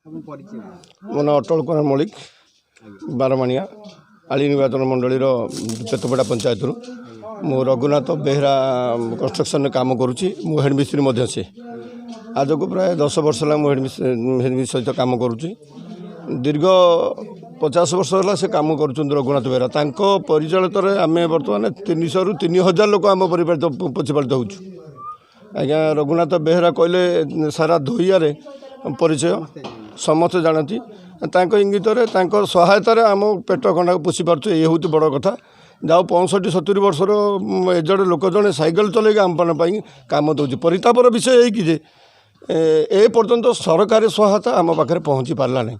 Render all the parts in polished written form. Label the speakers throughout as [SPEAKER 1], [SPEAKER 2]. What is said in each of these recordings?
[SPEAKER 1] मो ना अटल कुमार मल्लिक बारमाणिया आली निर्वाचन मंडली पेतपड़ा पंचायत मु रघुनाथ बेहरा कंस्ट्रक्शन काम करुँची मु हेड मिस्त्री से आज को प्राय 10 वर्ष है हेड मिस्त्री सहित काम करुँची दीर्घ 50 वर्ष है से कम कर रघुनाथ बेहरा परिचालित आम बर्तमान 300 ରୁ 3000 लोक आम प्रतिपालित हो आज्ञा रघुनाथ बेहरा कहले सारा धोइया परिचय समस्ते जानती इंगित सहायतार आम पेट खंडा पोषि पार्छ ये हूँ बड़ कथा जाओ 65-70 वर्षर एजड लोक जड़े सैकेल चल आम काम दौर परितापर विषय है कि ए पर्यंत सरकारी सहायता आम पाखे पहुँची पार्ला नहीं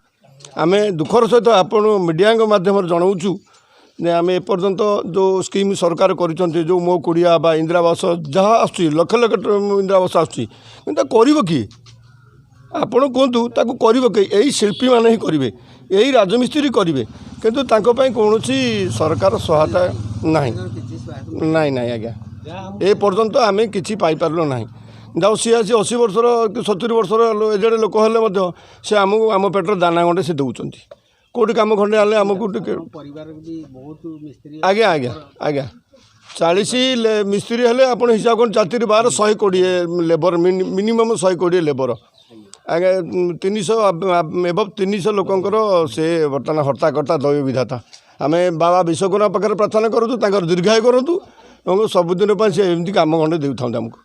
[SPEAKER 1] आम दुखर सहित आपण मीडिया माध्यम जनाऊँ आम एपर्यंत जो स्कीम सरकार कर जो मो कुड़िया बा इंदिरावास जहाँ आस लक्ष लक्ष इंदिरावास आसूँ किए आपण कहतु ताकू कर यही शिल्पी मैंने ही करेंगे यही राजमिस्त्री करेंगे किंतु कौन सरकार सहायता नहीं नहीं आज्ञा ए पर्यंत आम कि पाइपारू ना जाओ सी आसी 80 वर्षर 70 वर्षर एजेड लोक हेल्ले से आमको आम पेटर दाना खंडे से दौरान कौटी कम खंडे आने आमको आज्ञा आज्ञा आज्ञा 40 मिस्त्री हेल्ले आप हिसाब कर 4 120 लेबर मिनिमम 120 लेबर आगे 300 एवं 300 लोकंर से बर्तमान हर्ताकर्ता दैव विधाता आम बाबा विश्वकर्मा पाखे प्रार्थना करूँ दीर्घायु करूँ सबुदिन से एमती कम खंडे देता आमको।